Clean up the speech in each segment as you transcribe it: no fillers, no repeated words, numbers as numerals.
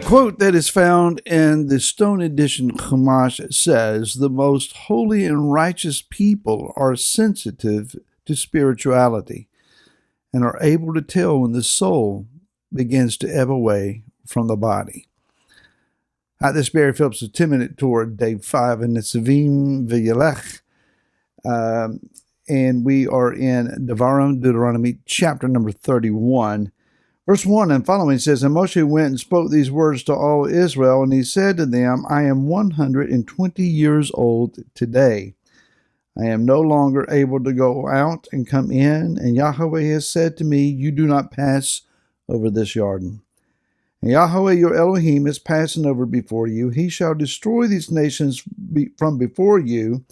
quote that is found in the Stone Edition Chumash says, "The most holy and righteous people are sensitive to spirituality and are able to tell when the soul begins to ebb away from the body." Hi, this is Barry Phillips with 10-Minute Torah, Day 5 in Netzavim v'Yelech. And we are in Deuteronomy chapter number 31. Verse 1 and following says, "And Moshe went and spoke these words to all Israel, and he said to them, I am 120 years old today. I am no longer able to go out and come in, and Yahweh has said to me, you do not pass over this Jordan. And Yahweh your Elohim is passing over before you. He shall destroy these nations from before you,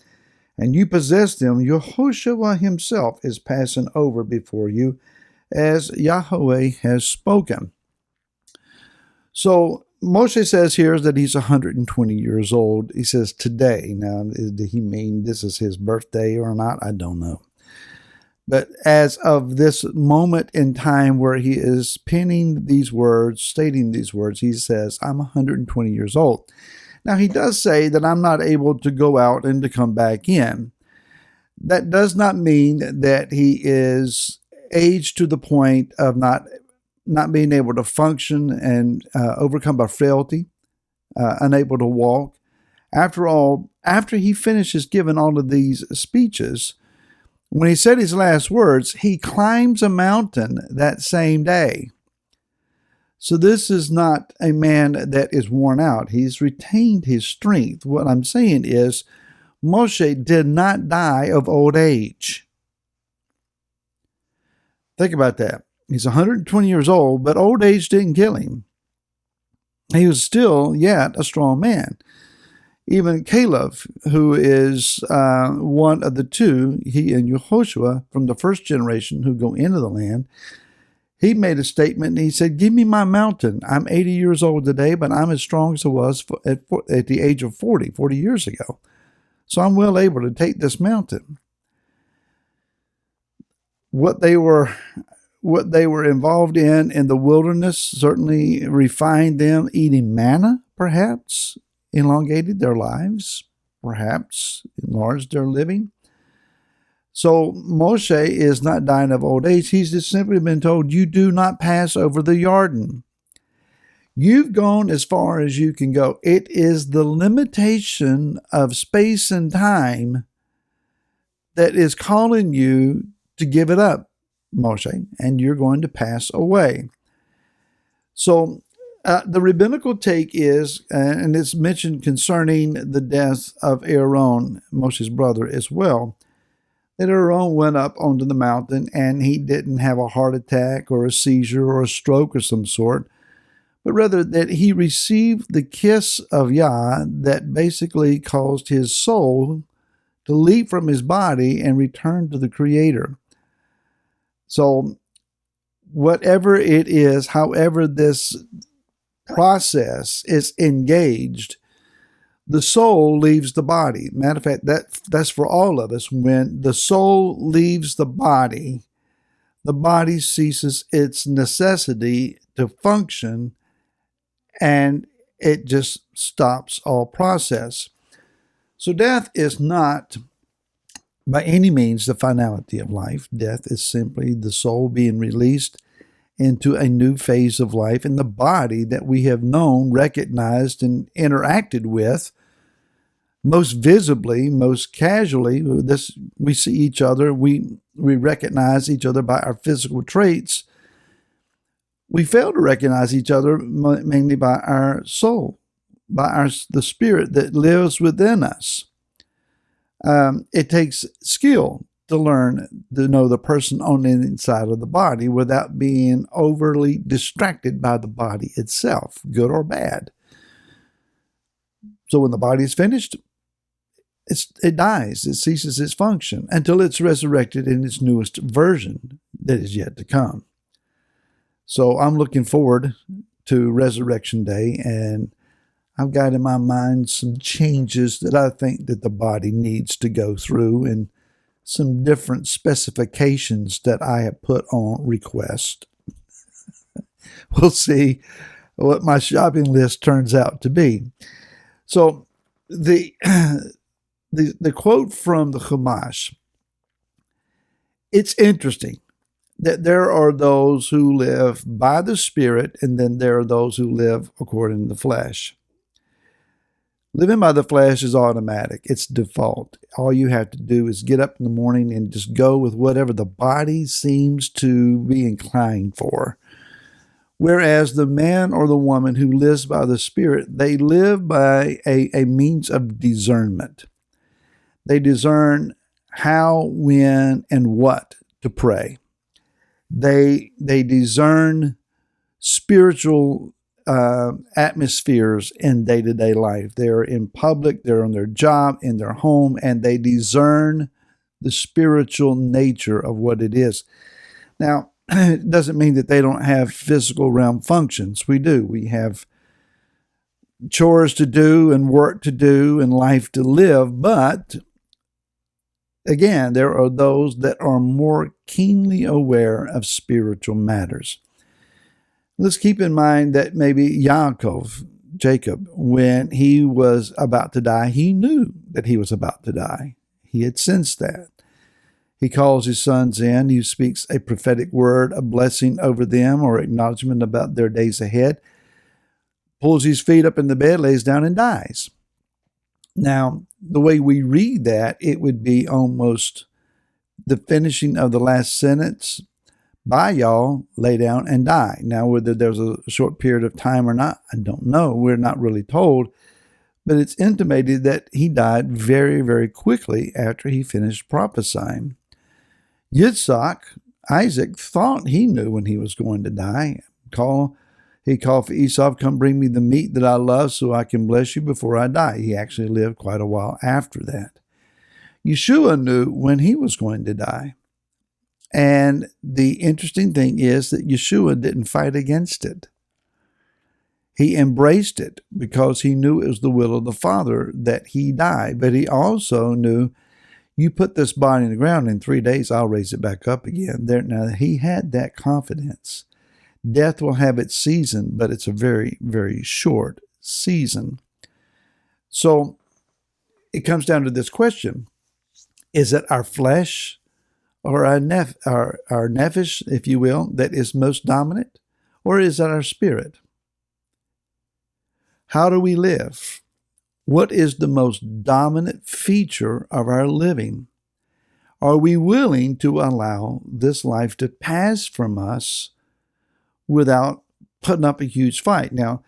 and you possess them. Yehoshua himself is passing over before you, as Yahweh has spoken." So Moshe says here that he's 120 years old. He says today. Now, did he mean this is his birthday or not? I don't know. But as of this moment in time where he is penning these words, stating these words, he says, I'm 120 years old. Now, he does say that I'm not able to go out and to come back in. That does not mean that he is aged to the point of not being able to function and overcome by frailty, unable to walk. After all, after he finishes giving all of these speeches, when he said his last words, he climbs a mountain that same day. So this is not a man that is worn out. He's retained his strength. What I'm saying is, Moshe did not die of old age. Think about that. He's 120 years old, but old age didn't kill him. He was still yet a strong man. Even Caleb, who is one of the two, he and Yehoshua from the first generation who go into the land, he made a statement and he said, give me my mountain. I'm 80 years old today, but I'm as strong as I was at the age of 40 years ago. So I'm well able to take this mountain. What they were involved in the wilderness certainly refined them. Eating manna, perhaps, elongated their lives, perhaps enlarged their living. So Moshe is not dying of old age. He's just simply been told, you do not pass over the Jordan. You've gone as far as you can go. It is the limitation of space and time that is calling you to give it up, Moshe, and you're going to pass away. So the rabbinical take is, and it's mentioned concerning the death of Aaron, Moshe's brother, as well, that Aaron went up onto the mountain and he didn't have a heart attack or a seizure or a stroke of some sort, but rather that he received the kiss of Yah that basically caused his soul to leap from his body and return to the Creator. So whatever it is, however this process is engaged, the soul leaves the body. Matter of fact, that's for all of us. When the soul leaves the body ceases its necessity to function, and it just stops all process. So death is not by any means the finality of life. Death is simply the soul being released into a new phase of life in the body that we have known, recognized, and interacted with most visibly, most casually. We see each other, we recognize each other by our physical traits. We fail to recognize each other mainly by our soul, by the spirit that lives within us. It takes skill to learn to know the person on the inside of the body without being overly distracted by the body itself, good or bad. So when the body is finished, it dies. It ceases its function until it's resurrected in its newest version that is yet to come. So I'm looking forward to Resurrection Day, and I've got in my mind some changes that I think that the body needs to go through, and some different specifications that I have put on request. We'll see. what my shopping list turns out to be. So the quote from the Chumash, it's interesting that there are those who live by the Spirit, and then there are those who live according to the flesh. Living by the flesh is automatic. It's default. All you have to do is get up in the morning and just go with whatever the body seems to be inclined for. Whereas the man or the woman who lives by the Spirit, they live by a means of discernment. They discern how, when, and what to pray. They discern spiritual atmospheres in day-to-day life. They're in public, they're on their job, in their home, and they discern the spiritual nature of what it is. Now, it doesn't mean that they don't have physical realm functions. We do. We have chores to do and work to do and life to live, but again, there are those that are more keenly aware of spiritual matters. Let's keep in mind that maybe Jacob, when he was about to die, he knew that he was about to die. He had sensed that. He calls his sons in. He speaks a prophetic word, a blessing over them or acknowledgement about their days ahead, pulls his feet up in the bed, lays down and dies. Now, the way we read that, it would be almost the finishing of the last sentence. Bye, y'all, lay down and die. Now, whether there's a short period of time or not, I don't know. We're not really told. But it's intimated that he died very, very quickly after he finished prophesying. Yitzhak, Isaac, thought he knew when he was going to die. He called for Esau, come bring me the meat that I love so I can bless you before I die. He actually lived quite a while after that. Yeshua knew when he was going to die. And the interesting thing is that Yeshua didn't fight against it. He embraced it because he knew it was the will of the Father that he die. But he also knew, you put this body in the ground, in 3 days I'll raise it back up again. Now, he had that confidence. Death will have its season, but it's a very, very short season. So it comes down to this question. Is it our flesh or our nephesh, if you will, that is most dominant? Or is it our spirit? How do we live? What is the most dominant feature of our living? Are we willing to allow this life to pass from us without putting up a huge fight? Now,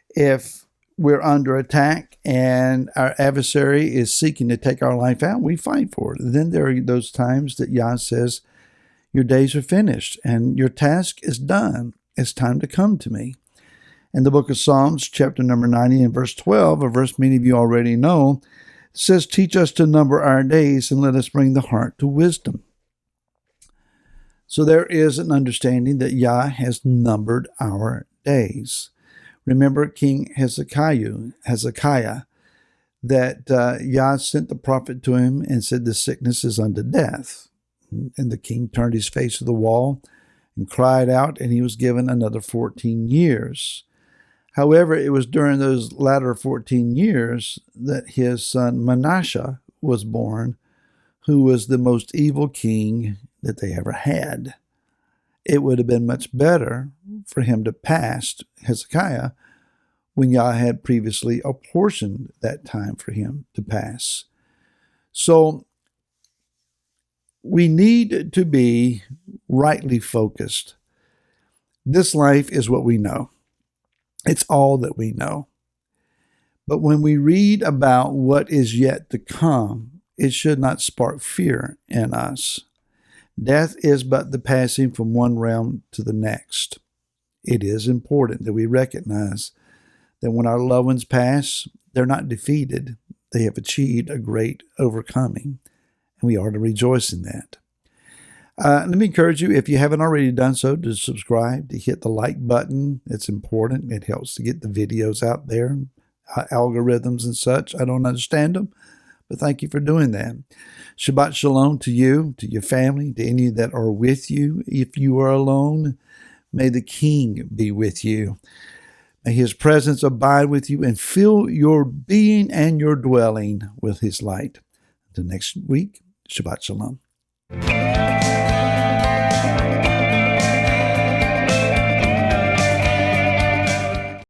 if we're under attack and our adversary is seeking to take our life out, we fight for it. Then there are those times that Yah says, your days are finished and your task is done. It's time to come to me. In the book of Psalms, chapter number 90 and verse 12, a verse many of you already know, says, teach us to number our days and let us bring the heart to wisdom. So there is an understanding that Yah has numbered our days. Remember King Hezekiah, that Yah sent the prophet to him and said, the sickness is unto death. And the king turned his face to the wall and cried out, and he was given another 14 years. However, it was during those latter 14 years that his son Manasseh was born, who was the most evil king that they ever had. It would have been much better for him to pass Hezekiah when Yah had previously apportioned that time for him to pass. So we need to be rightly focused. This life is what we know. It's all that we know. But when we read about what is yet to come, it should not spark fear in us. Death is but the passing from one realm to the next. It is important that we recognize that when our loved ones pass, they're not defeated. They have achieved a great overcoming, and we are to rejoice in that. Let me encourage you, if you haven't already done so, to subscribe, to hit the like button. It's important. It helps to get the videos out there, algorithms and such. I don't understand them, but thank you for doing that. Shabbat shalom to you, to your family, to any that are with you. If you are alone, may the King be with you. May His presence abide with you and fill your being and your dwelling with His light. Until next week, Shabbat Shalom.